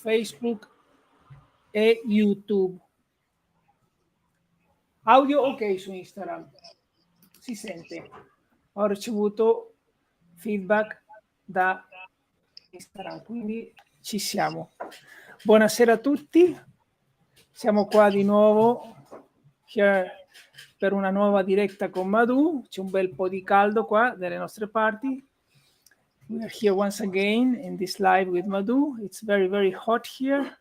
Facebook e YouTube. Audio ok su Instagram, si sente. Ho ricevuto feedback da Instagram, quindi ci siamo. Buonasera a tutti, siamo qua di nuovo per una nuova diretta con Madhu. C'è un bel po' di caldo qua dalle nostre parti. We are here once again in this live with Madhu. It's very, very hot here.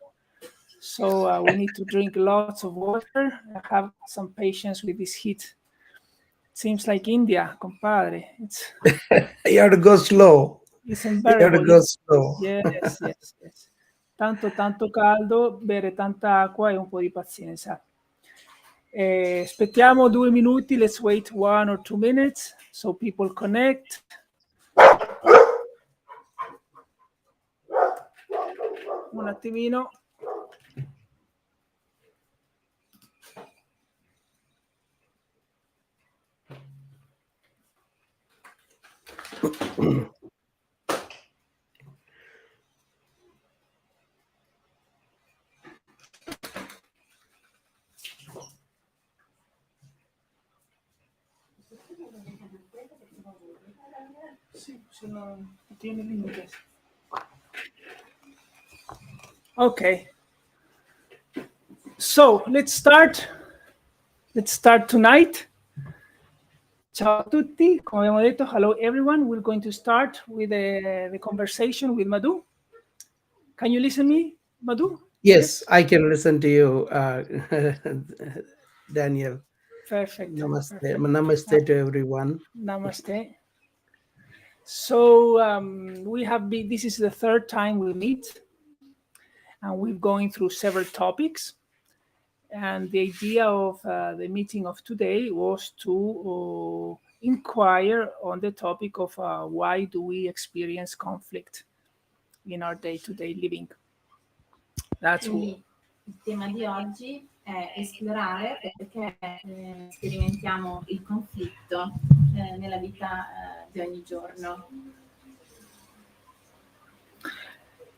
So we need to drink lots of water and have some patience with this heat. It seems like India, compadre. It's you have to go slow. It's unbearable. You have to go slow. Yes. Tanto caldo, bere tanta acqua e un po' di pazienza. Aspettiamo 2 minuti. Let's wait 1 or 2 minutes so people connect. Un attimino. Okay. So let's start tonight. Ciao a tutti. Come abbiamo detto, hello everyone. We're going to start with the conversation with Madhu. Can you listen to me, Madhu? Yes, I can listen to you, Daniel. Perfect. Namaste. Perfect. Namaste to everyone. Namaste. So this is the 3rd time we meet, and we're going through several topics. And the idea of the meeting of today was to inquire on the topic of why do we experience conflict in our day-to-day living. That's Quindi il tema di oggi è esplorare perché sperimentiamo il conflitto nella vita di ogni giorno.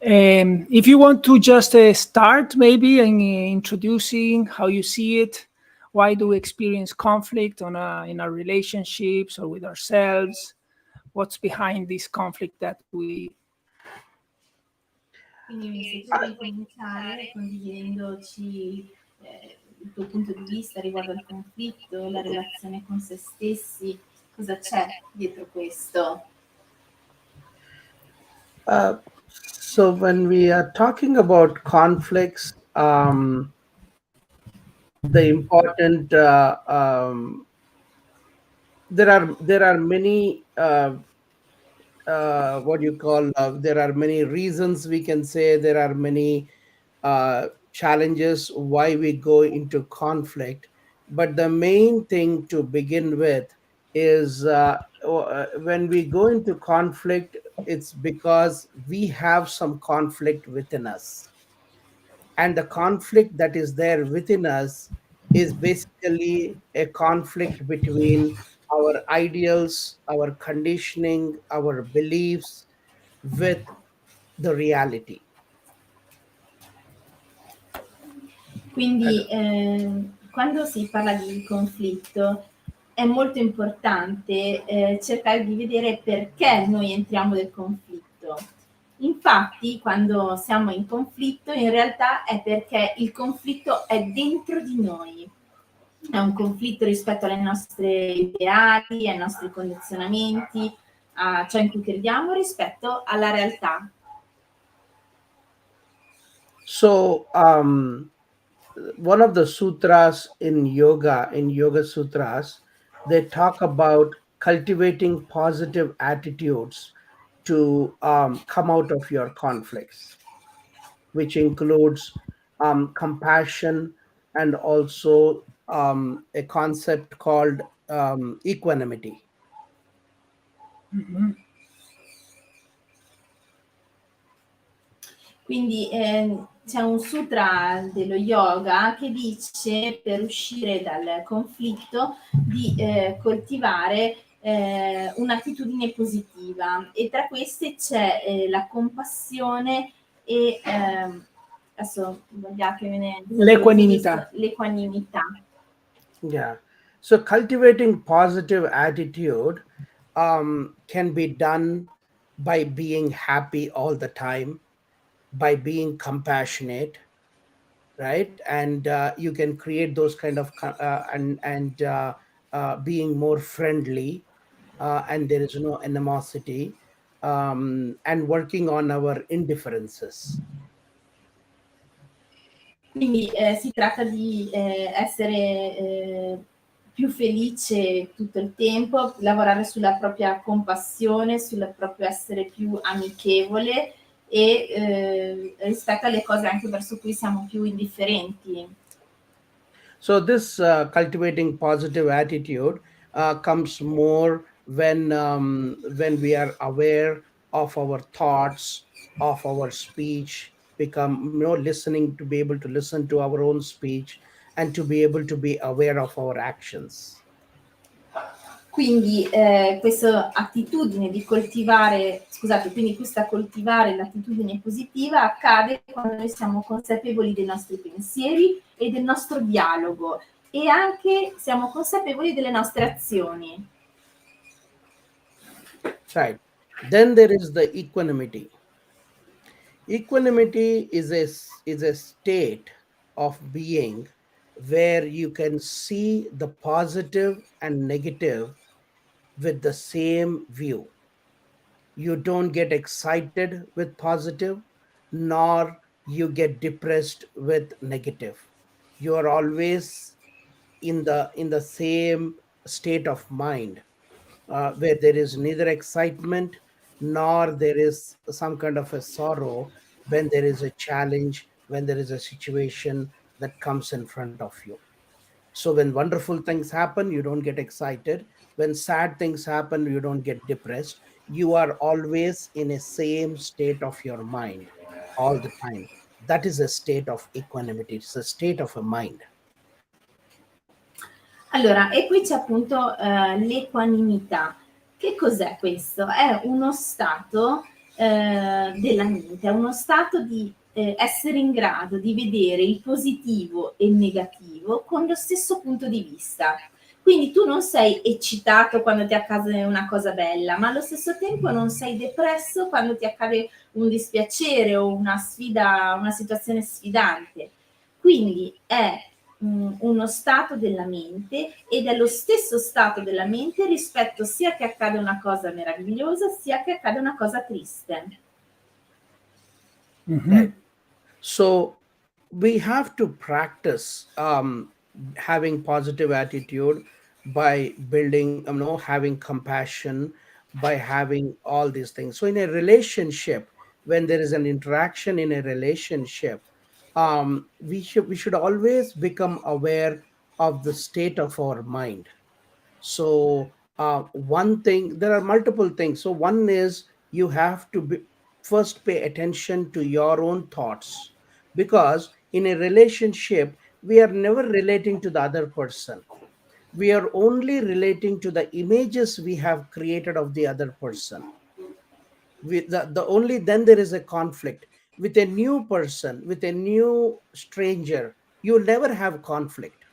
If you want to just start maybe in introducing how you see it, why do we experience conflict in our relationships or with ourselves? What's behind this conflict that we... Quindi se tu vuoi cominciare condividendoci il tuo punto di vista riguardo al conflitto, la relazione con se stessi, cosa c'è dietro questo? So when we are talking about conflicts, the important there are many there are many reasons we can say, there are many challenges why we go into conflict, but the main thing to begin with is when we go into conflict, it's because we have some conflict within us, and the conflict that is there within us is basically a conflict between our ideals, our conditioning, our beliefs with the reality. Quindi quando si parla di conflitto è molto importante cercare di vedere perché noi entriamo nel conflitto. Infatti, quando siamo in conflitto, in realtà è perché il conflitto è dentro di noi. È un conflitto rispetto alle nostre ideali, ai nostri condizionamenti, a ciò in cui crediamo rispetto alla realtà. So, one of the sutras in Yoga Sutras, they talk about cultivating positive attitudes to come out of your conflicts, which includes compassion and also a concept called equanimity. Mm-hmm. Quindi c'è un sutra dello yoga che dice per uscire dal conflitto di coltivare un'attitudine positiva, e tra queste c'è la compassione e adesso guardatevene l'equanimità. l'equanimità. Yeah. So cultivating positive attitude can be done by being happy all the time, by being compassionate, right? And you can create those kind of being more friendly, and there is no animosity, and working on our indifferences. Quindi si tratta di essere più felice tutto il tempo, lavorare sulla propria compassione, sul proprio essere più amichevole e rispetto alle cose anche verso cui siamo più indifferenti. So this cultivating positive attitude comes more when we are aware of our thoughts, of our speech, become listening, to be able to listen to our own speech, and to be able to be aware of our actions. Quindi questa attitudine di coltivare, scusate, quindi questa coltivare l'attitudine positiva accade quando noi siamo consapevoli dei nostri pensieri e del nostro dialogo e anche siamo consapevoli delle nostre azioni. Right. Then there is the equanimity. Equanimity is a state of being where you can see the positive and negative with the same view. You don't get excited with positive, nor you get depressed with negative. You are always in the same state of mind, where there is neither excitement nor there is some kind of a sorrow when there is a challenge, when there is a situation that comes in front of you. So when wonderful things happen, you don't get excited. When sad things happen, you don't get depressed. You are always in a same state of your mind all the time. That is a state of equanimity. It's a state of a mind. Allora, e qui c'è appunto l'equanimità. Che cos'è questo? È uno stato della mente, è uno stato di essere in grado di vedere il positivo e il negativo con lo stesso punto di vista. Quindi tu non sei eccitato quando ti accade una cosa bella, ma allo stesso tempo non sei depresso quando ti accade un dispiacere o una sfida, una situazione sfidante. Quindi è uno stato della mente ed è lo stesso stato della mente rispetto sia che accade una cosa meravigliosa sia che accade una cosa triste. Right. So we have to practice having positive attitude by building, having compassion, by having all these things. So in a relationship, when there is an interaction in a relationship, we should always become aware of the state of our mind. So one thing, there are multiple things. So one is you have to first pay attention to your own thoughts, because in a relationship we are never relating to the other person. We are only relating to the images we have created of the other person. The only then there is a conflict. With a new person, with a new stranger, you never have conflict.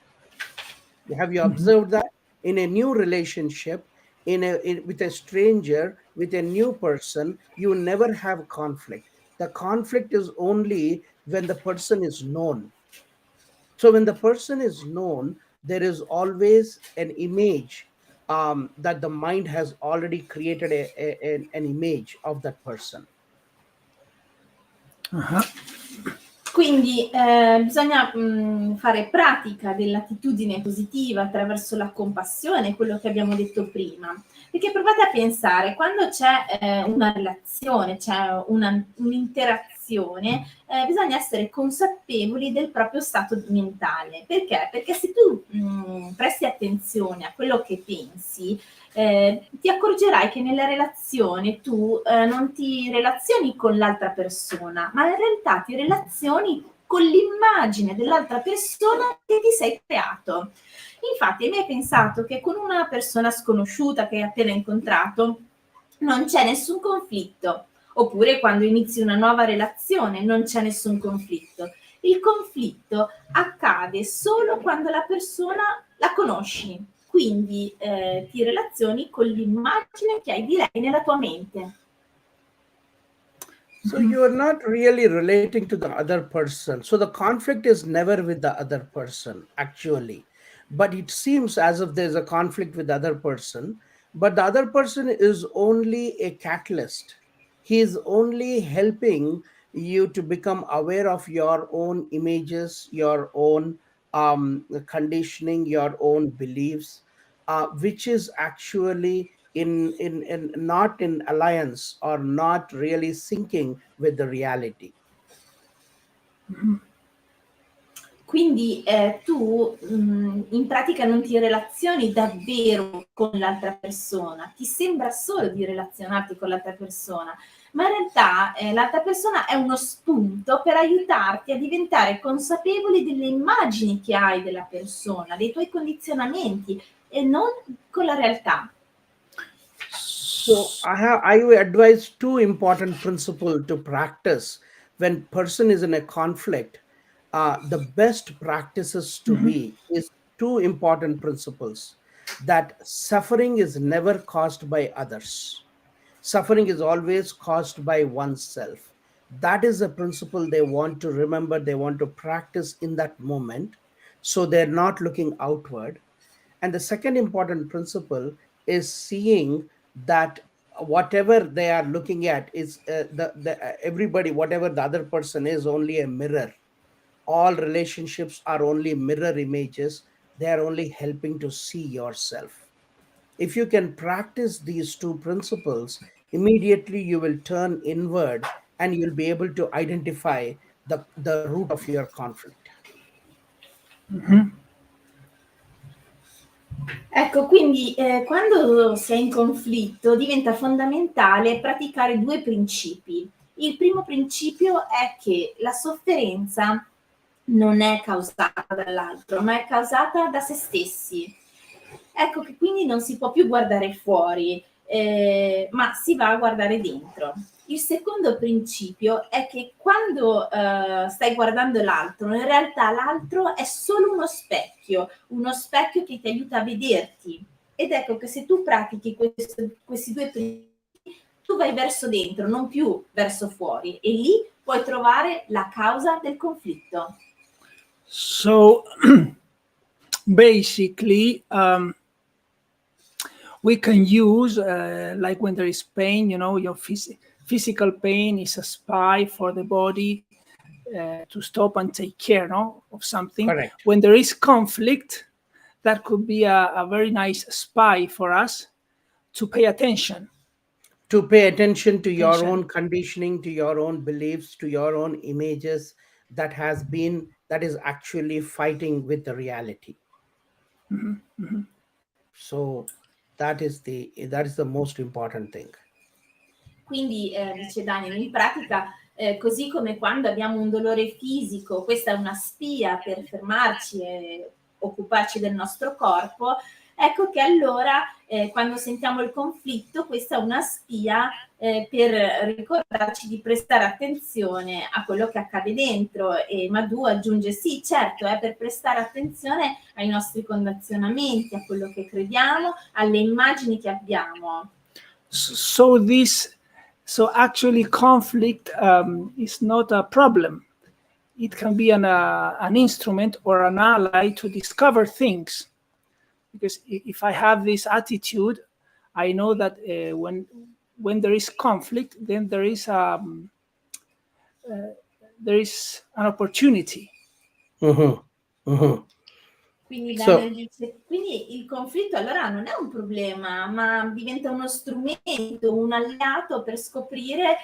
Have you observed that? In a new relationship, with a stranger, with a new person, you never have conflict. The conflict is only when the person is known. So when the person is known, there is always an image, that the mind has already created an image of that person. Quindi bisogna fare pratica dell'attitudine positiva attraverso la compassione, quello che abbiamo detto prima. Perché provate a pensare, quando c'è una relazione, c'è un'interazione, bisogna essere consapevoli del proprio stato mentale. Perché? Perché se tu presti attenzione a quello che pensi, ti accorgerai che nella relazione tu non ti relazioni con l'altra persona, ma in realtà ti relazioni con l'immagine dell'altra persona che ti sei creato. Infatti, hai mai pensato che con una persona sconosciuta che hai appena incontrato non c'è nessun conflitto? Oppure quando inizi una nuova relazione non c'è nessun conflitto. Il conflitto accade solo quando la persona la conosci, quindi ti relazioni con l'immagine che hai di lei nella tua mente. So you are not really relating to the other person. So the conflict is never with the other person, actually. But it seems as if there's a conflict with the other person, but the other person is only a catalyst. He is only helping you to become aware of your own images, your own conditioning, your own beliefs, which is actually in not in alliance or not really syncing with the reality. Quindi tu in pratica non ti relazioni davvero con l'altra persona, ti sembra solo di relazionarti con l'altra persona, ma in realtà l'altra persona è uno spunto per aiutarti a diventare consapevoli delle immagini che hai della persona, dei tuoi condizionamenti e non con la realtà. So I will advise two important principles to practice when person is in a conflict. The best practices to be is two important principles: that suffering is never caused by others. Suffering is always caused by oneself. That is a principle they want to remember, they want to practice in that moment. So they're not looking outward. And the second important principle is seeing that whatever they are looking at is everybody, whatever the other person is, only a mirror. All relationships are only mirror images. They are only helping to see yourself. If you can practice these two principles, immediately you will turn inward and you'll be able to identify the root of your conflict. Ecco, quindi quando si è in conflitto diventa fondamentale praticare due principi. Il primo principio è che la sofferenza non è causata dall'altro, ma è causata da se stessi. Ecco che quindi non si può più guardare fuori, ma si va a guardare dentro. Il secondo principio è che quando stai guardando l'altro, in realtà l'altro è solo uno specchio che ti aiuta a vederti. Ed ecco che se tu pratichi questi due principi, tu vai verso dentro, non più verso fuori, e lì puoi trovare la causa del conflitto. So basically, we can use, like when there is pain, your physical pain is a spy for the body to stop and take care of something. Correct. When there is conflict, that could be a very nice spy for us to pay attention. To pay attention to your own conditioning, to your own beliefs, to your own images that is actually fighting with the reality. So that is the most important thing. Quindi, dice Daniel, in pratica, così come quando abbiamo un dolore fisico, questa è una spia per fermarci e occuparci del nostro corpo, ecco che allora quando sentiamo il conflitto, questa è una spia per ricordarci di prestare attenzione a quello che accade dentro. E Madhu aggiunge: sì, certo, è per prestare attenzione ai nostri condizionamenti, a quello che crediamo, alle immagini che abbiamo. So actually conflict is not a problem. It can be an instrument or an ally to discover things. Because if I have this attitude, I know that when there is conflict, then there is an opportunity. Quindi Daniel dice, quindi il conflitto allora non è un problema, ma diventa uno strumento, un alleato per scoprire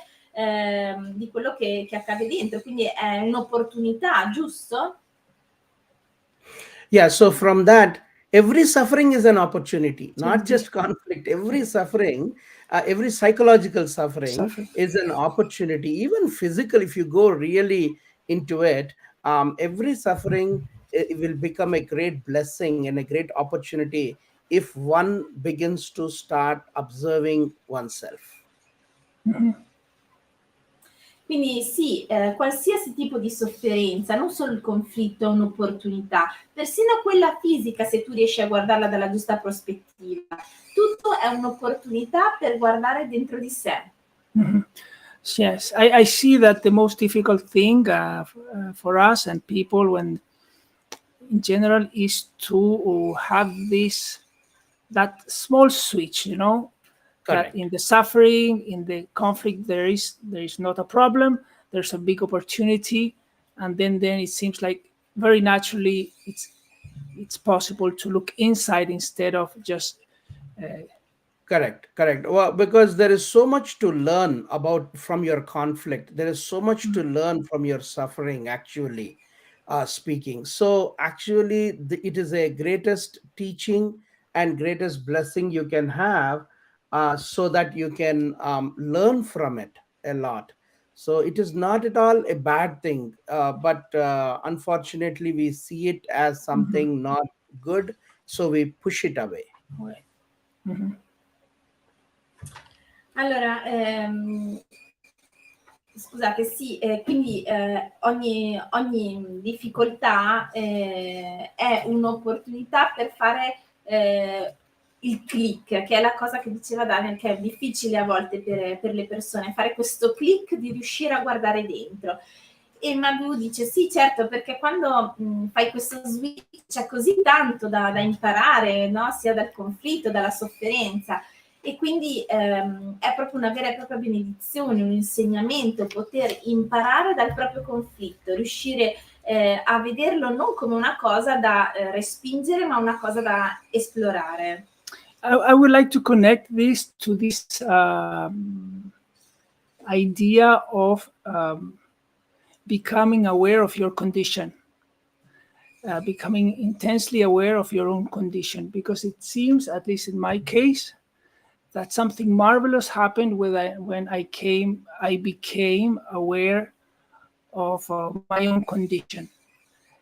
di quello che accade dentro, quindi è un'opportunità, giusto? Yeah, so from that, every suffering is an opportunity, not just conflict. Every suffering, every psychological suffering is an opportunity. Even physical, if you go really into it, every suffering it will become a great blessing and a great opportunity if one begins to start observing oneself. Quindi sì, qualsiasi tipo di sofferenza, non solo il conflitto è un'opportunità, persino quella fisica, se tu riesci a guardarla dalla giusta prospettiva, tutto è un'opportunità per guardare dentro di sé. Mhm. Yes, I see that the most difficult thing for us and people, when in general, is to have that small switch, you know, that Correct. in the suffering, in the conflict, there is not a problem. There's a big opportunity, and then it seems like very naturally it's possible to look inside instead of just Correct, correct. Well, because there is so much to learn about from your conflict. There is so much to learn from your suffering, actually, speaking. So, actually, it is a greatest teaching and greatest blessing you can have, so that you can learn from it a lot. So, it is not at all a bad thing, but unfortunately, we see it as something not good, so we push it away. Allora, scusate, sì, quindi ogni difficoltà è un'opportunità per fare il click, che è la cosa che diceva Daniel, che è difficile a volte per le persone, fare questo click di riuscire a guardare dentro. E Madhu dice sì, certo, perché quando fai questo switch c'è così tanto da imparare, no? Sia dal conflitto, dalla sofferenza, e quindi è proprio una vera e propria benedizione, un insegnamento, poter imparare dal proprio conflitto, riuscire a vederlo non come una cosa da respingere, ma una cosa da esplorare. I would like to connect this to this idea of becoming aware of your condition, becoming intensely aware of your own condition, because it seems, at least in my case, that something marvelous happened when I became aware of my own condition.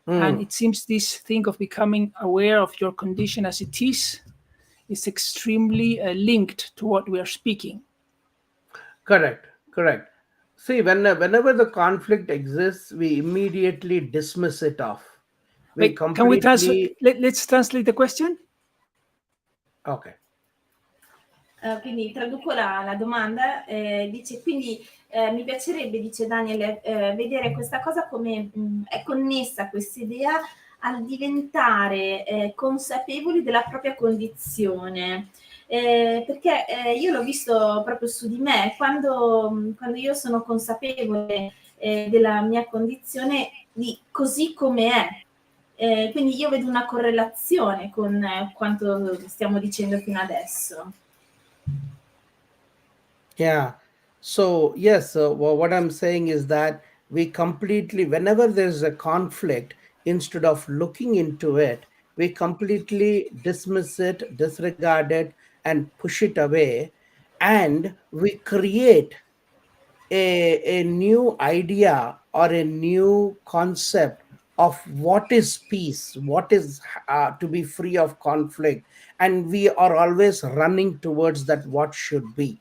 And it seems this thing of becoming aware of your condition as it is extremely linked to what we are speaking. Correct, correct. See, whenever the conflict exists, we immediately dismiss it off. We Wait, can we translate? completely, Let's translate the question. okay. Quindi traduco la domanda, dice quindi mi piacerebbe, dice Daniel, vedere questa cosa come è connessa questa idea al diventare consapevoli della propria condizione. Perché io l'ho visto proprio su di me, quando io sono consapevole della mia condizione di così come è. Quindi io vedo una correlazione con quanto stiamo dicendo fino adesso. Yeah. So, yes, what I'm saying is that we completely, whenever there's a conflict, instead of looking into it, we completely dismiss it, disregard it, and push it away. And we create a new idea or a new concept of what is peace, what is to be free of conflict. And we are always running towards that what should be,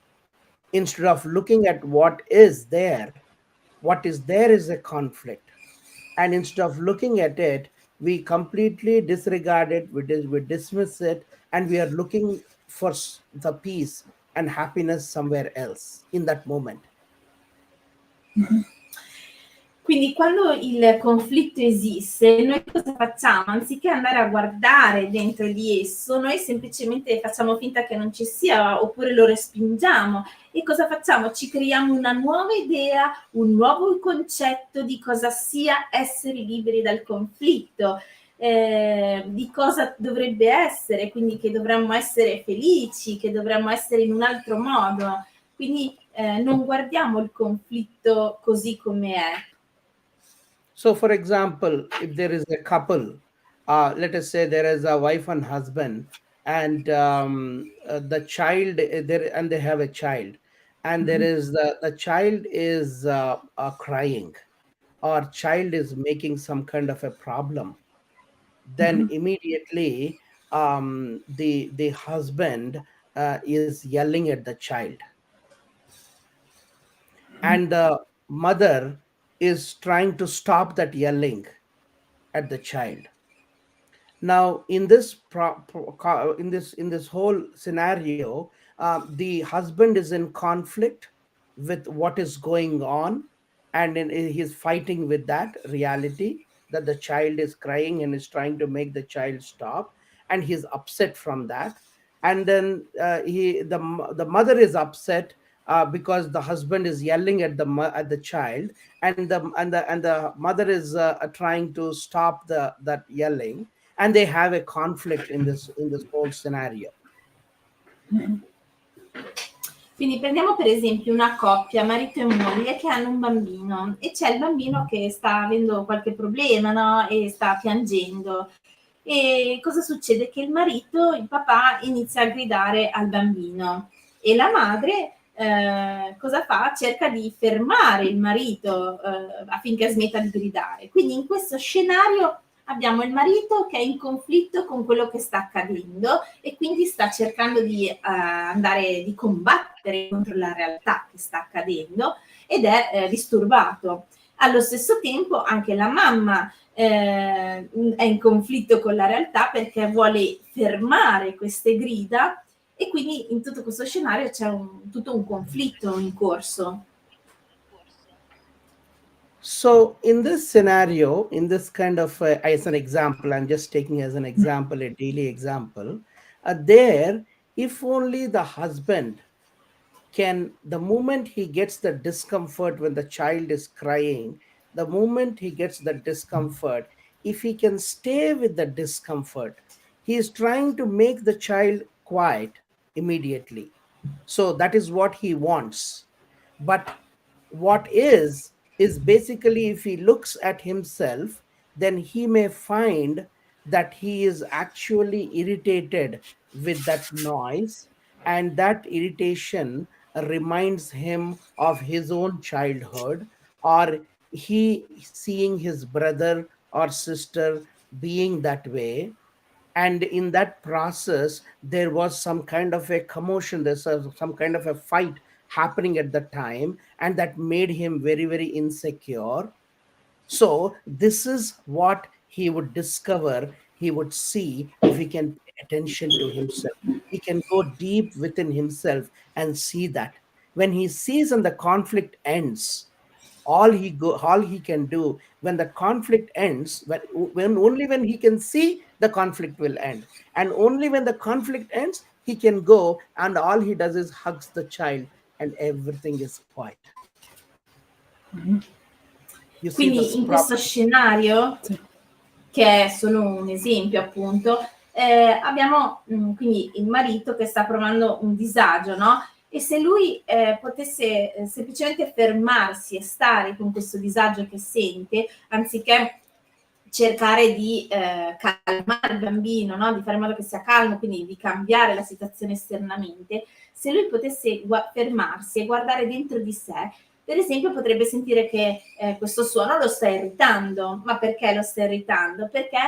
instead of looking at what is there. What is there is a conflict, and instead of looking at it, we completely disregard it, we dismiss it, and we are looking for the peace and happiness somewhere else in that moment. Quindi quando il conflitto esiste, noi cosa facciamo? Anziché andare a guardare dentro di esso, noi semplicemente facciamo finta che non ci sia, oppure lo respingiamo. E cosa facciamo? Ci creiamo una nuova idea, un nuovo concetto di cosa sia essere liberi dal conflitto, di cosa dovrebbe essere, quindi che dovremmo essere felici, che dovremmo essere in un altro modo. Quindi non guardiamo il conflitto così come è. So, for example, if there is a couple, let us say there is a wife and husband, and the child there, and they have a child, and there is the child is crying, or child is making some kind of a problem. Then immediately, the husband is yelling at the child, and mother is trying to stop that yelling at the child. Now in this in this whole scenario, the husband is in conflict with what is going on, and he's fighting with that reality that the child is crying and is trying to make the child stop, and he's upset from that. And then the mother is upset because the husband is yelling at at the child, and the mother is trying to stop the that yelling, and they have a conflict in this whole scenario. Quindi prendiamo per esempio una coppia, marito e moglie, che hanno un bambino e c'è il bambino che sta avendo qualche problema, no? E sta piangendo. E cosa succede? Che il marito, il papà, inizia a gridare al bambino e la madre cosa fa? Cerca di fermare il marito affinché smetta di gridare. Quindi in questo scenario abbiamo il marito che è in conflitto con quello che sta accadendo e quindi sta cercando di andare di combattere contro la realtà che sta accadendo ed è disturbato. Allo stesso tempo anche la mamma è in conflitto con la realtà perché vuole fermare queste grida e quindi in tutto questo scenario c'è tutto un conflitto in corso. So in this scenario, in this kind of as an example, I'm just taking as an example, a daily example, there, if only the husband can, the moment he gets the discomfort when the child is crying, the moment he gets the discomfort, if he can stay with the discomfort, he is trying to make the child quiet immediately. So that is what he wants. But what is basically, if he looks at himself, then he may find that he is actually irritated with that noise, and that irritation reminds him of his own childhood, or he seeing his brother or sister being that way. And in that process there was some kind of a commotion, some kind of a fight happening at the time, and that made him very, very insecure. So this is what he would discover, he would see, if he can pay attention to himself. He can go deep within himself and see that. When he sees and the conflict ends, all he can do, when the conflict ends, when only when he can see, the conflict will end. And only when the conflict ends, he can go, and all he does is hugs the child, and everything is quiet. You see Quindi in questo scenario, che è solo un esempio appunto, abbiamo quindi il marito che sta provando un disagio, no? E se lui potesse semplicemente fermarsi e stare con questo disagio che sente, anziché cercare di calmare il bambino, no? Di fare in modo che sia calmo, quindi di cambiare la situazione esternamente, se lui potesse fermarsi e guardare dentro di sé, per esempio potrebbe sentire che questo suono lo sta irritando. Ma perché lo sta irritando? Perché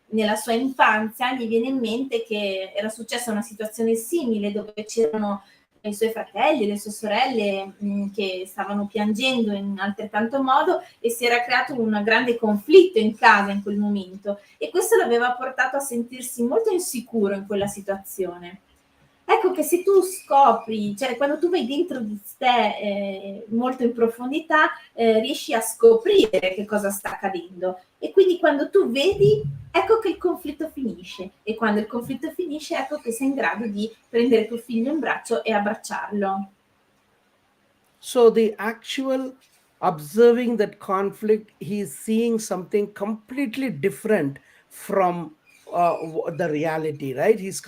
nella sua infanzia gli viene in mente che era successa una situazione simile dove c'erano i suoi fratelli, le sue sorelle che stavano piangendo in altrettanto modo e si era creato un grande conflitto in casa in quel momento e questo l'aveva portato a sentirsi molto insicuro in quella situazione. Ecco che se tu scopri, cioè quando tu vai dentro di te molto in profondità, riesci a scoprire che cosa sta accadendo e quindi quando tu vedi, ecco che il conflitto finisce e quando il conflitto finisce, ecco che sei in grado di prendere tuo figlio in braccio e abbracciarlo. So the actual observing that conflict, he is seeing something completely different from the reality, right? He's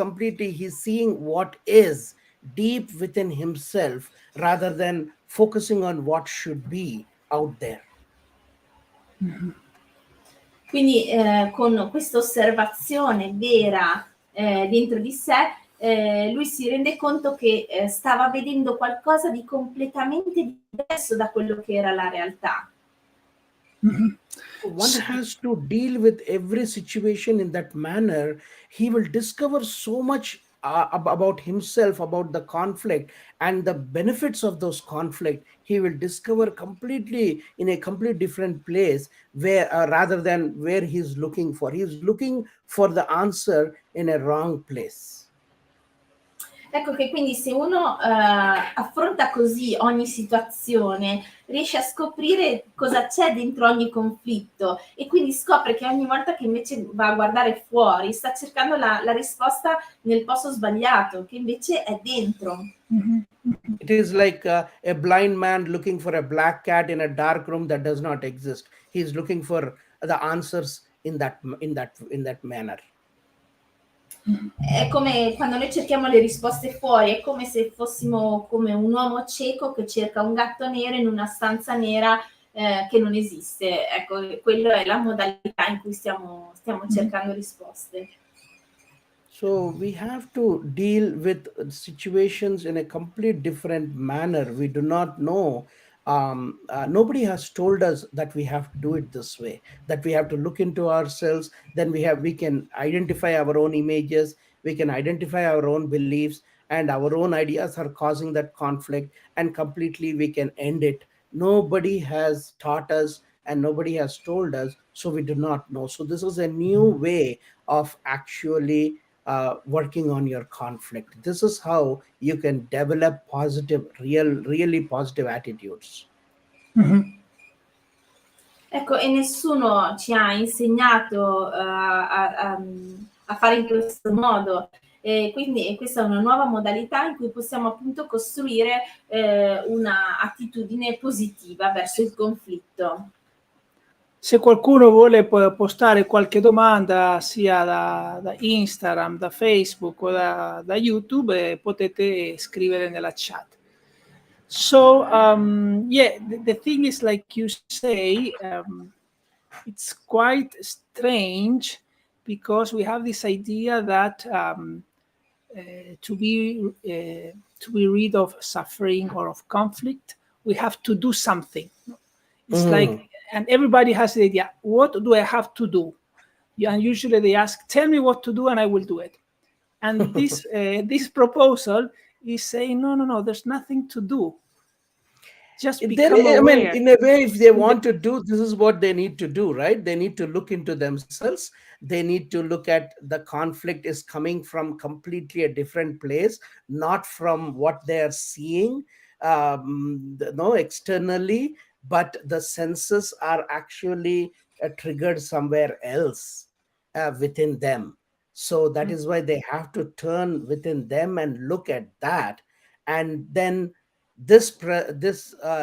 seeing what is deep within himself rather than focusing on what should be out there. Quindi con questa osservazione vera dentro di sé, lui si rende conto che stava vedendo qualcosa di completamente diverso da quello che era la realtà. One has to deal with every situation in that manner. He will discover so much about himself, about the conflict and the benefits of those conflict, he will discover completely in a complete different place, where rather than where he's looking for the answer in a wrong place. Ecco che quindi se uno affronta così ogni situazione, riesce a scoprire cosa c'è dentro ogni conflitto e quindi scopre che ogni volta che invece va a guardare fuori sta cercando la risposta nel posto sbagliato, che invece è dentro. It is like a blind man looking for a black cat in a dark room that does not exist. He is looking for the answers in that manner. È come quando noi cerchiamo le risposte fuori, è come se fossimo come un uomo cieco che cerca un gatto nero in una stanza nera che non esiste. Ecco, quella è la modalità in cui stiamo cercando risposte. So we have to deal with situations in a complete different manner. We do not know. Nobody has told us that we have to do it this way, that we have to look into ourselves. Then we can identify our own images, we can identify our own beliefs, and our own ideas are causing that conflict, and completely we can end it. Nobody has taught us and nobody has told us, so we do not know. So this is a new way of actually working on your conflict. This is how you can develop positive, really positive attitudes. Ecco, e nessuno ci ha insegnato a fare in questo modo. E quindi questa è una nuova modalità in cui possiamo appunto costruire una attitudine positiva verso il conflitto. Se qualcuno vuole postare qualche domanda sia da Instagram, da Facebook o da YouTube, potete scrivere nella chat. So, yeah, the thing is, like you say, it's quite strange because we have this idea that to be rid of suffering or of conflict, we have to do something. It's like, and everybody has the idea, what do I have to do? And usually they ask, tell me what to do and I will do it. And this this proposal is saying, no, there's nothing to do. Just become aware. I mean, in a way, if they want to do, this is what they need to do, right? They need to look into themselves. They need to look at the conflict is coming from completely a different place, not from what they are seeing, externally, but the senses are actually triggered somewhere else within them. So that is why they have to turn within them and look at that. And then this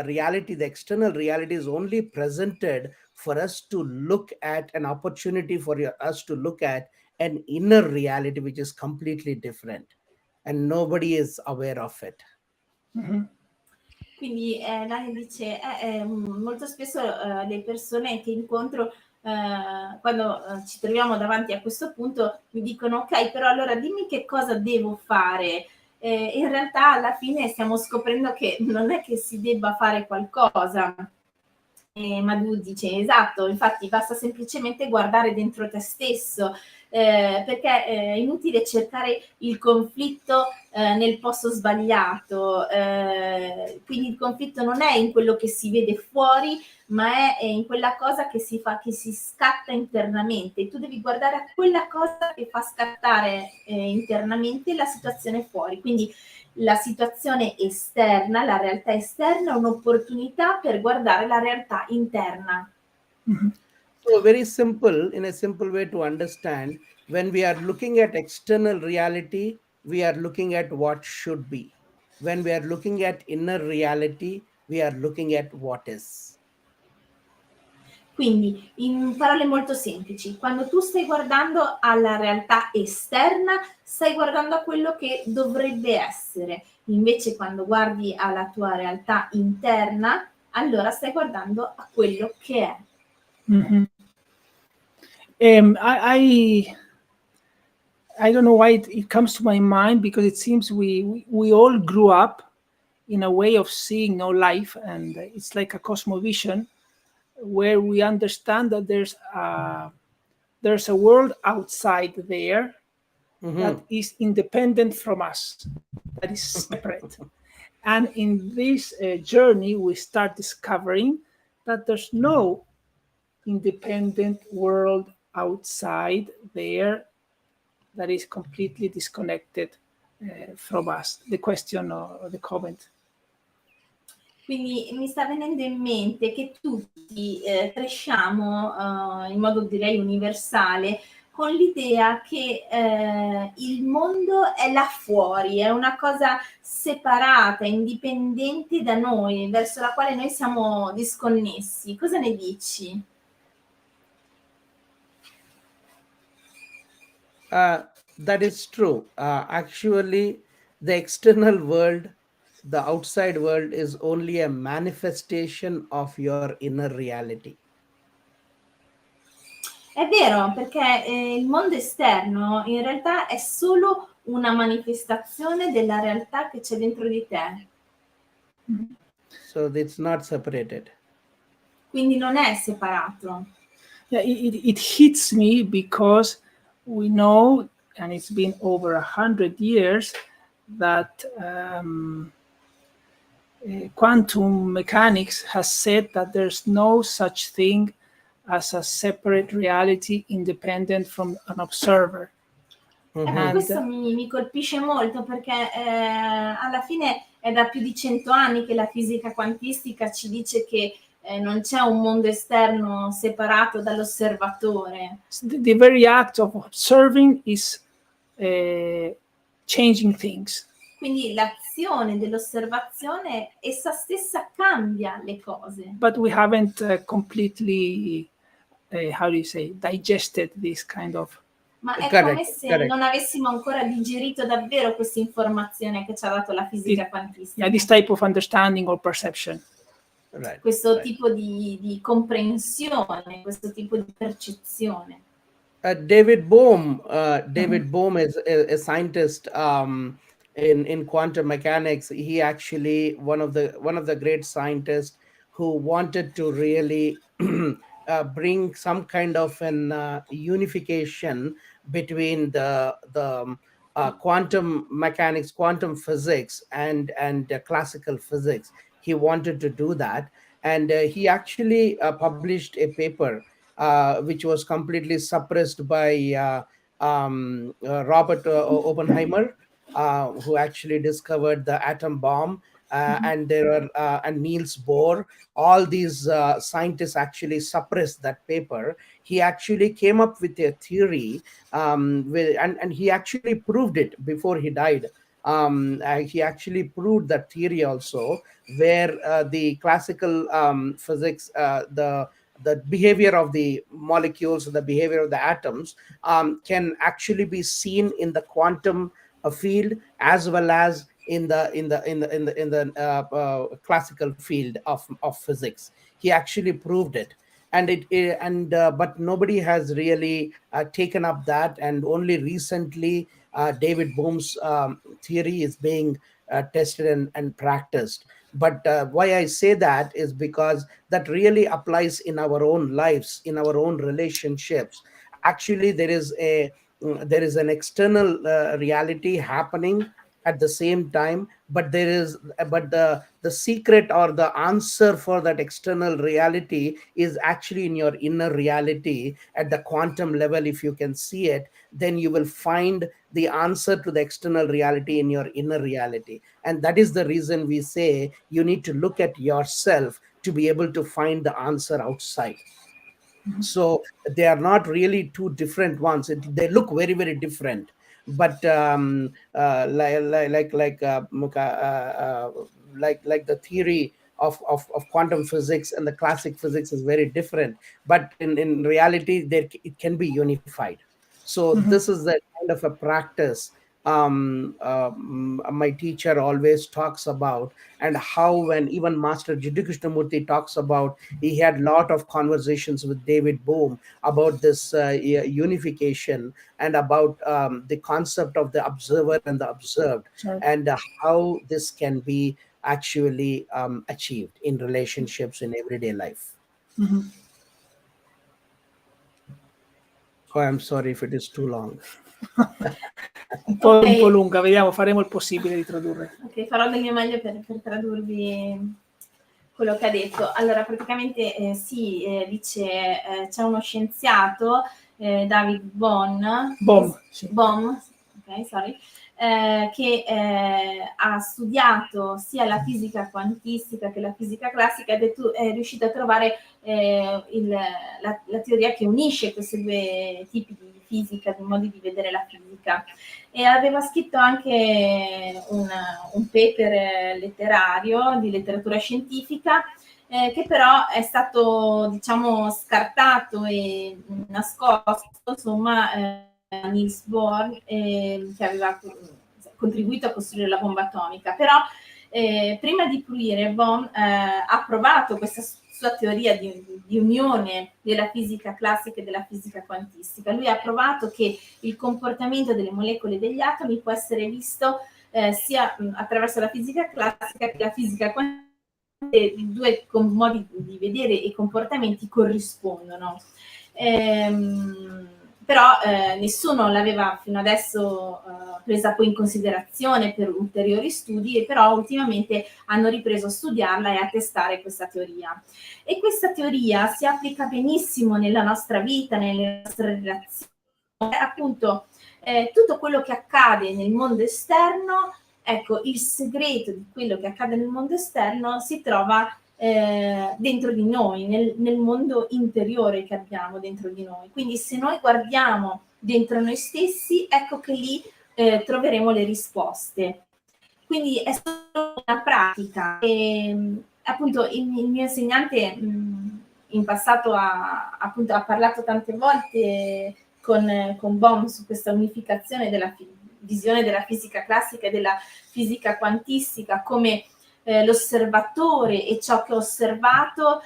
reality, the external reality, is only presented for us to look at an opportunity for us to look at an inner reality which is completely different, and nobody is aware of it. Quindi Nani dice molto spesso le persone che incontro quando ci troviamo davanti a questo punto mi dicono ok, però allora dimmi che cosa devo fare. In realtà alla fine stiamo scoprendo che non è che si debba fare qualcosa. Madhu dice esatto, infatti basta semplicemente guardare dentro te stesso, perché è inutile cercare il conflitto nel posto sbagliato, quindi il conflitto non è in quello che si vede fuori, ma è in quella cosa che si fa, che si scatta internamente. Tu devi guardare a quella cosa che fa scattare internamente la situazione fuori, quindi la situazione esterna, la realtà esterna è un'opportunità per guardare la realtà interna. So very simple, in a simple way to understand, when we are looking at external reality, we are looking at what should be. When we are looking at inner reality, we are looking at what is. Quindi, in parole molto semplici, quando tu stai guardando alla realtà esterna, stai guardando a quello che dovrebbe essere. Invece, quando guardi alla tua realtà interna, allora stai guardando a quello che è. I don't know why it comes to my mind, because it seems we all grew up in a way of seeing life, and it's like a cosmovision where we understand that there's a world outside there, that is independent from us, that is separate. And in this journey, we start discovering that there's no independent world outside there that is completely disconnected from us. The question or the comment. Quindi mi sta venendo in mente che tutti cresciamo in modo direi universale con l'idea che il mondo è là fuori, è una cosa separata, indipendente da noi, verso la quale noi siamo disconnessi. Cosa ne dici? That is true. Actually, the external world, the outside world, is only a manifestation of your inner reality. È vero, perché il mondo esterno in realtà è solo una manifestazione della realtà che c'è dentro di te. So it's not separated. Quindi non è separato. Yeah, it hits me because we know, and it's been over 100 years, that quantum mechanics has said that there's no such thing as a separate reality independent from an observer. Ecco, questo mi colpisce molto perché alla fine è da più di 100 anni che la fisica quantistica ci dice che non c'è un mondo esterno separato dall'osservatore. The very act of observing is changing things. Quindi l'azione dell'osservazione essa stessa cambia le cose. But we haven't completely, how do you say, digested this kind of. Ma è Correct, come se correct. non avessimo ancora digerito davvero questa informazione che ci ha dato la fisica quantistica. Yeah, this type of understanding or perception. Right. Questo right. tipo di comprensione, questo tipo di percezione. David Bohm is a scientist in quantum mechanics. He actually one of the great scientists who wanted to really bring some kind of an unification between the quantum mechanics, quantum physics, and classical physics. He wanted to do that, and he actually published a paper which was completely suppressed by Robert Oppenheimer, who actually discovered the atom bomb, and there are and Niels Bohr. All these scientists actually suppressed that paper. He actually came up with a theory, and he actually proved it before he died. He actually proved that theory also, where the classical physics, the behavior of the molecules, the behavior of the atoms, can actually be seen in the quantum field as well as in the classical field of physics. He actually proved it, and but nobody has really taken up that, and only recently David Bohm's theory is being tested and practiced. But why I say that is because that really applies in our own lives, in our own relationships. Actually, there is an external reality happening at the same time, but the secret or the answer for that external reality is actually in your inner reality at the quantum level. If you can see it, then you will find the answer to the external reality in your inner reality. And that is the reason we say you need to look at yourself to be able to find the answer outside. So they are not really two different ones. They look very, very different, but like the theory of quantum physics and the classic physics is very different, but in reality it can be unified. So this is the kind of a practice my teacher always talks about, and how when even Master Jiddu Krishnamurti talks about, he had a lot of conversations with David Bohm about this unification, and about the concept of the observer and the observed, and how this can be actually achieved in relationships in everyday life. Oh, I'm sorry if it is too long. un po' lunga, vediamo, faremo il possibile di tradurre. Ok, farò del mio meglio per tradurvi quello che ha detto. Allora, praticamente dice, c'è uno scienziato, David Bohm, sì. ok, sorry, che ha studiato sia la fisica quantistica che la fisica classica ed è riuscito a trovare la teoria che unisce questi due tipi di fisica, di modi di vedere la fisica. E aveva scritto anche un paper letterario di letteratura scientifica che però è stato, diciamo, scartato e nascosto, insomma, a Niels Bohr, che aveva contribuito a costruire la bomba atomica. Però prima di pulire, Bohm ha provato questa sua teoria di unione della fisica classica e della fisica quantistica. Lui ha provato che il comportamento delle molecole e degli atomi può essere visto sia attraverso la fisica classica che la fisica quantistica. I due modi di vedere e comportamenti corrispondono. Però nessuno l'aveva fino adesso presa poi in considerazione per ulteriori studi, e però ultimamente hanno ripreso a studiarla e a testare questa teoria. E questa teoria si applica benissimo nella nostra vita, nelle nostre relazioni. Appunto, tutto quello che accade nel mondo esterno, ecco, il segreto di quello che accade nel mondo esterno si trova dentro di noi, nel mondo interiore che abbiamo dentro di noi. Quindi se noi guardiamo dentro noi stessi, ecco che lì troveremo le risposte. Quindi è solo una pratica. E, appunto il mio insegnante in passato ha parlato tante volte con Bohm su questa unificazione della visione della fisica classica e della fisica quantistica, come l'osservatore e ciò che ho osservato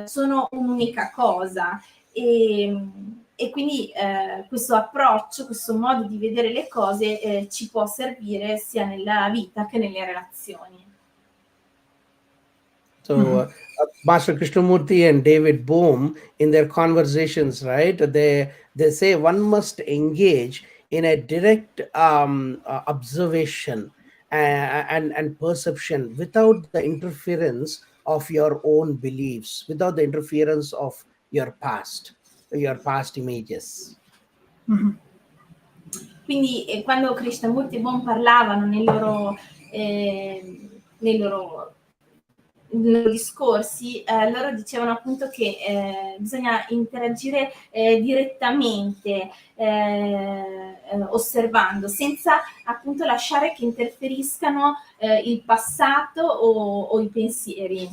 sono un'unica cosa. E quindi questo approccio, questo modo di vedere le cose ci può servire sia nella vita che nelle relazioni. So Master Krishnamurti and David Bohm, in their conversations, right, they say one must engage in a direct observation and perception without the interference of your own beliefs, without the interference of your past images. Quindi quando Krishnamurti e Bohm parlavano nei loro discorsi, loro dicevano appunto che bisogna interagire direttamente, osservando, senza appunto lasciare che interferiscano il passato o i pensieri.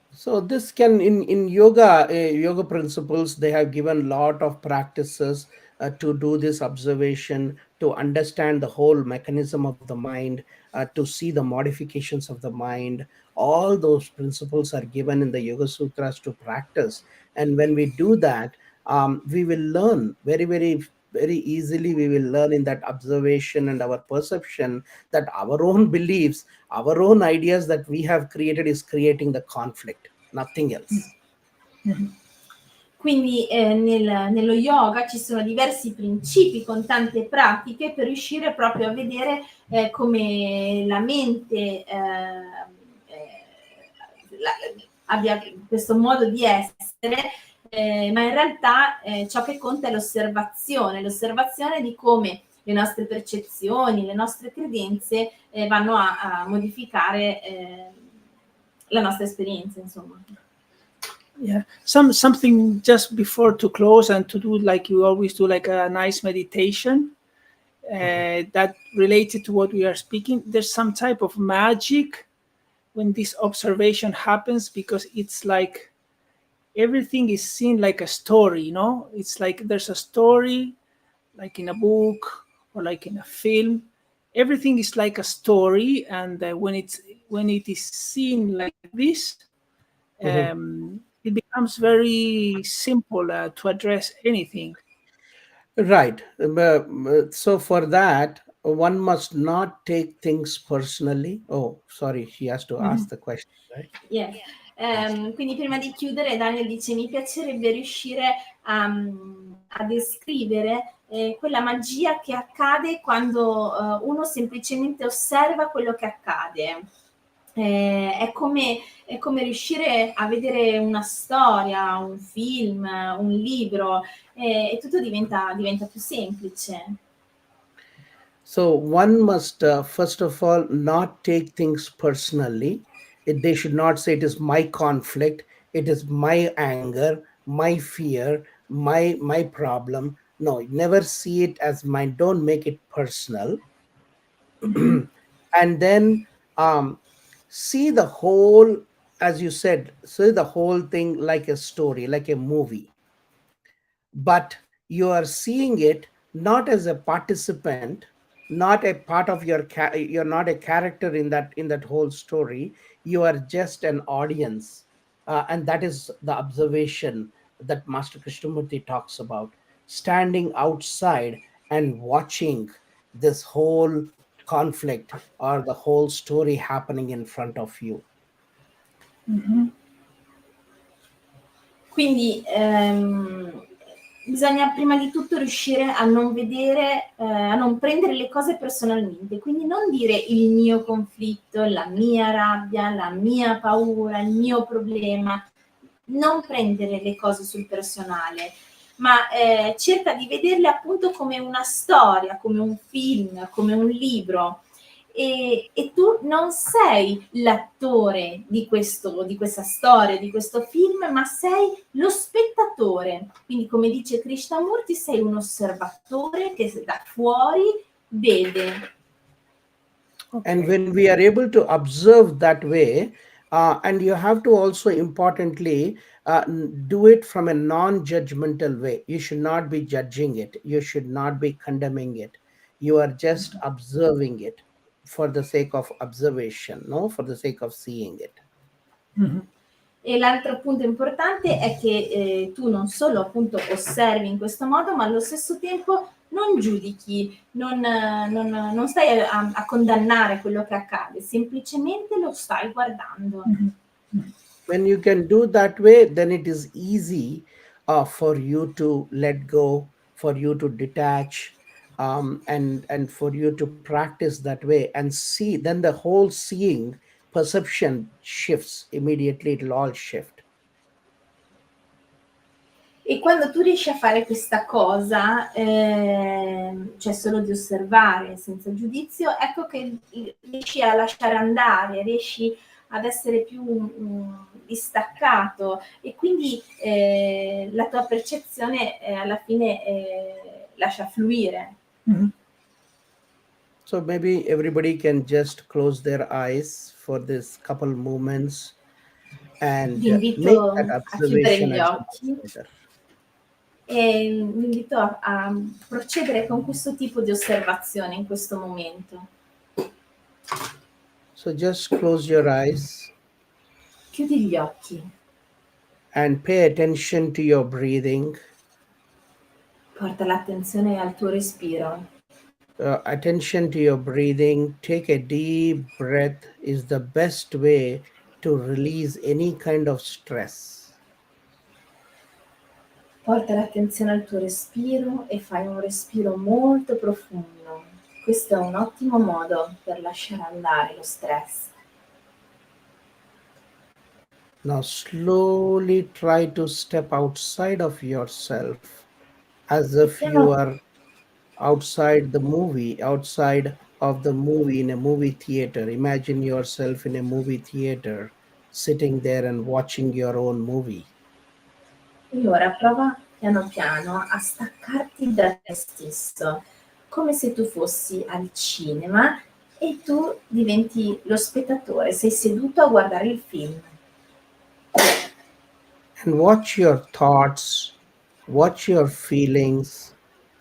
So this can in yoga yoga principles, they have given lot of practices to do this observation, to understand the whole mechanism of the mind, to see the modifications of the mind. All those principles are given in the Yoga Sutras to practice, and when we do that, we will learn very easily. We will learn in that observation and our perception that our own beliefs, our own ideas that we have created is creating the conflict, nothing else. Quindi nello yoga ci sono diversi principi con tante pratiche per riuscire proprio a vedere come la mente abbia questo modo di essere, ma in realtà ciò che conta è l'osservazione di come le nostre percezioni, le nostre credenze vanno a modificare la nostra esperienza, insomma. Yeah, something just before to close and to do like you always do, like a nice meditation that related to what we are speaking. There's some type of magic when this observation happens, because it's like everything is seen like a story, you know? It's like there's a story, like in a book or like in a film. Everything is like a story, and when it is seen like this, it becomes very simple to address anything. Right. So for that, one must not take things personally. Oh, sorry, she has to ask the question, right? Yes. Quindi prima di chiudere, Daniel dice: mi piacerebbe riuscire a descrivere quella magia che accade quando uno semplicemente osserva quello che accade. È come riuscire a vedere una storia, un film, un libro, e tutto diventa più semplice. So one must, first of all, not take things personally. They should not say it is my conflict, it is my anger, my fear, my problem. No, never see it as mine. Don't make it personal. And then see the whole, as you said, see the whole thing like a story, like a movie. But you are seeing it not as a participant, not a part of you're not a character in that whole story. You are just an audience. And that is the observation that Master Krishnamurti talks about, standing outside and watching this whole conflict or the whole story happening in front of you. Quindi bisogna prima di tutto riuscire a non vedere, a non prendere le cose personalmente, quindi non dire il mio conflitto, la mia rabbia, la mia paura, il mio problema, non prendere le cose sul personale, ma cerca di vederle appunto come una storia, come un film, come un libro. E tu non sei l'attore di questa storia, di questo film, ma sei lo spettatore. Quindi, come dice Krishnamurti, sei un osservatore che da fuori vede. Okay. And when we are able to observe that way, and you have to also importantly do it from a non-judgmental way. You should not be judging it. You should not be condemning it. You are just observing it for the sake of observation, no, for the sake of seeing it. E l'altro punto importante è che tu non solo appunto osservi in questo modo, ma allo stesso tempo non giudichi, non stai a condannare quello che accade, semplicemente lo stai guardando. When you can do that way, then it is easy for you to let go, for you to detach, and for you to practice that way and see. Then the whole seeing perception shifts immediately. It'll all shift. E quando tu riesci a fare questa cosa, cioè solo di osservare senza giudizio, ecco che riesci a lasciare andare, riesci ad essere più distaccato e quindi la tua percezione alla fine lascia fluire. So maybe everybody can just close their eyes for this couple moments and Vi make invito that a chiudere observation gli as an occhi observer. e vi invito a procedere con questo tipo di osservazione in questo momento. So just close your eyes Chiudi gli occhi. and pay attention to your breathing. Porta l'attenzione al tuo respiro. Attention to your breathing. Take a deep breath is the best way to release any kind of stress. Porta l'attenzione al tuo respiro e fai un respiro molto profondo. Questo è un ottimo modo per lasciare andare lo stress. Now slowly try to step outside of yourself as if you are outside the movie, outside of the movie in a movie theater. Imagine yourself in a movie theater, sitting there and watching your own movie. E ora prova piano piano a staccarti da te stesso, come se tu fossi al cinema e tu diventi lo spettatore, sei seduto a guardare il film. And watch your thoughts, watch your feelings,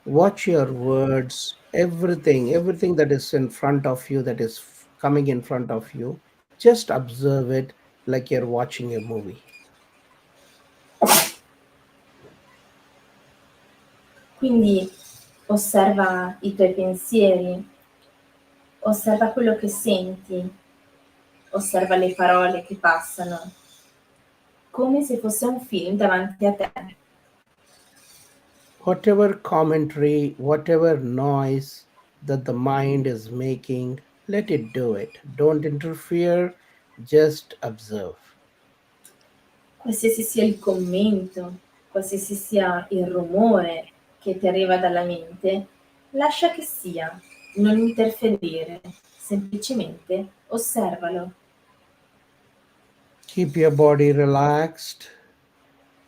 watch your words, everything that is in front of you, that is coming in front of you. Just observe it like you're watching a movie. Quindi osserva i tuoi pensieri, osserva quello che senti, osserva le parole che passano, come se fosse un film davanti a te. Whatever commentary, whatever noise that the mind is making, let it do it. Don't interfere, just observe. Qualsiasi sia il commento, qualsiasi sia il rumore che ti arriva dalla mente, lascia che sia, non interferire, semplicemente osservalo. Keep your body relaxed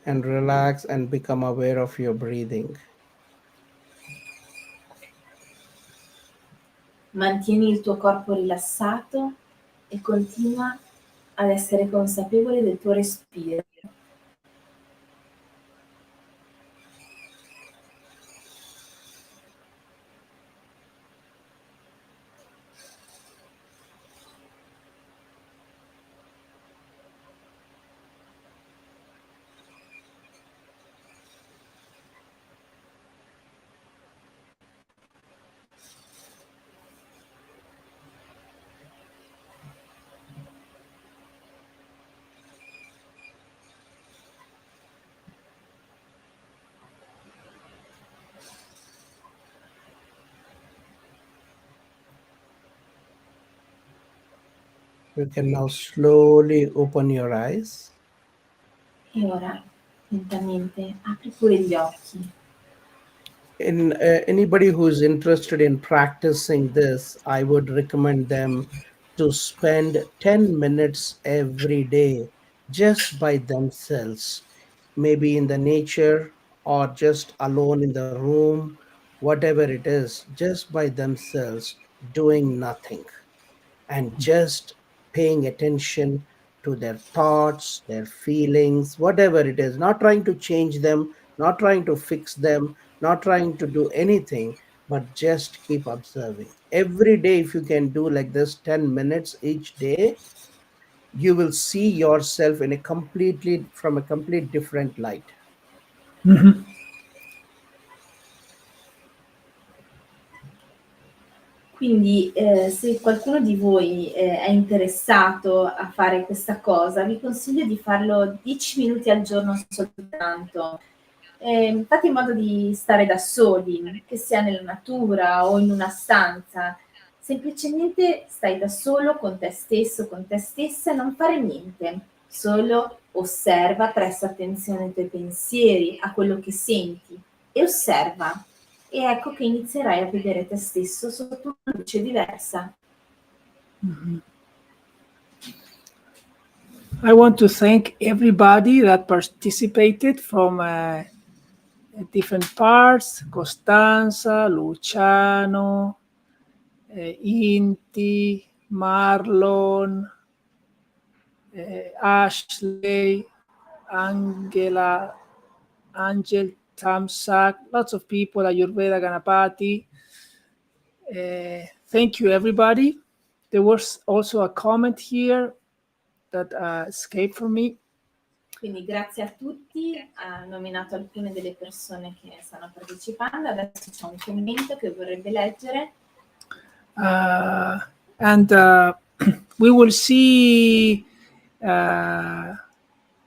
and relax and become aware of your breathing. Mantieni il tuo corpo rilassato e continua ad essere consapevole del tuo respiro. You can now slowly open your eyes. E ora, lentamente, apri pure gli occhi. Anybody who is interested in practicing this, I would recommend them to spend 10 minutes every day just by themselves, maybe in the nature or just alone in the room, whatever it is, just by themselves, doing nothing and just paying attention to their thoughts, their feelings, whatever it is, not trying to change them, not trying to fix them, not trying to do anything, but just keep observing. Every day, if you can do like this 10 minutes each day, you will see yourself in a completely from a complete different light. Quindi se qualcuno di voi è interessato a fare questa cosa, vi consiglio di farlo 10 minuti al giorno soltanto. Fate in modo di stare da soli, che sia nella natura o in una stanza. Semplicemente stai da solo con te stesso, con te stessa e non fare niente. Solo osserva, presta attenzione ai tuoi pensieri, a quello che senti e osserva. E ecco che inizierai a vedere te stesso sotto una luce diversa. I want to thank everybody that participated from different parts: Costanza, Luciano, Inti, Marlon, Ashley, Angela, Angel, Tamsak, lots of people, Ayurveda, Ganapati. Thank you, everybody. There was also a comment here that escaped from me. Quindi grazie a tutti, ha nominato alcune delle persone che stanno partecipando, adesso c'è un commento che vorrebbe leggere. And we will see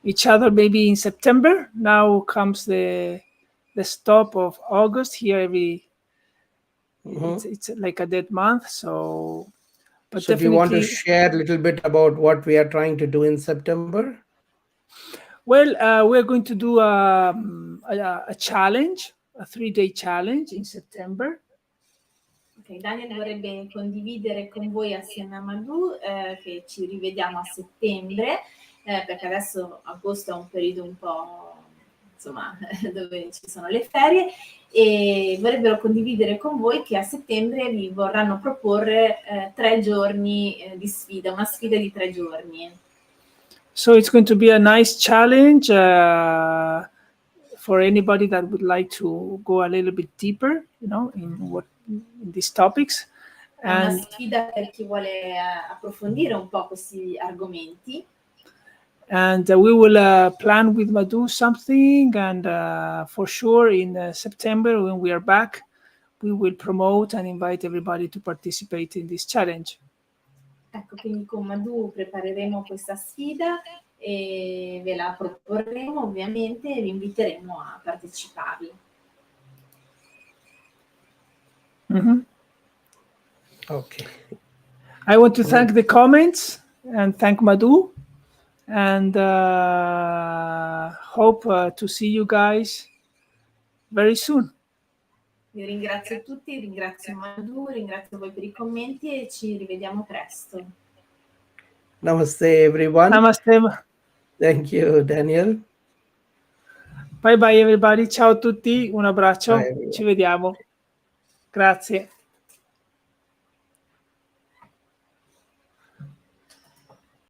each other maybe in September. Now comes the stop of August here. It's like a dead month. So, but So do you want to definitely, share a little bit about what we are trying to do in September? well, we're going to do a challenge, a 3-day challenge in September. Okay, Daniel vorrebbe condividere con voi assieme a Madhu che ci rivediamo a settembre, perché adesso agosto è un periodo un po', insomma, dove ci sono le ferie, e vorrebbero condividere con voi che a settembre vi vorranno proporre 3 giorni di sfida, una sfida di 3 giorni. So it's going to be a nice challenge for anybody that would like to go a little bit deeper, in these topics. È una sfida per chi vuole approfondire un po' questi argomenti. And we will plan with Madhu something, and for sure in September when we are back, we will promote and invite everybody to participate in this challenge. Ecco, quindi con Madhu prepareremo questa sfida e ve la proporremo ovviamente e vi inviteremo a parteciparvi. Okay. I want to thank the comments and thank Madhu, and hope to see you guys very soon. Io ringrazio tutti, ringrazio Madhu, ringrazio voi per i commenti e ci rivediamo presto. Namaste, everyone. Namaste. Thank you, Daniel. Bye bye everybody. Ciao a tutti, un abbraccio. Bye, everyone. Ci vediamo. Grazie.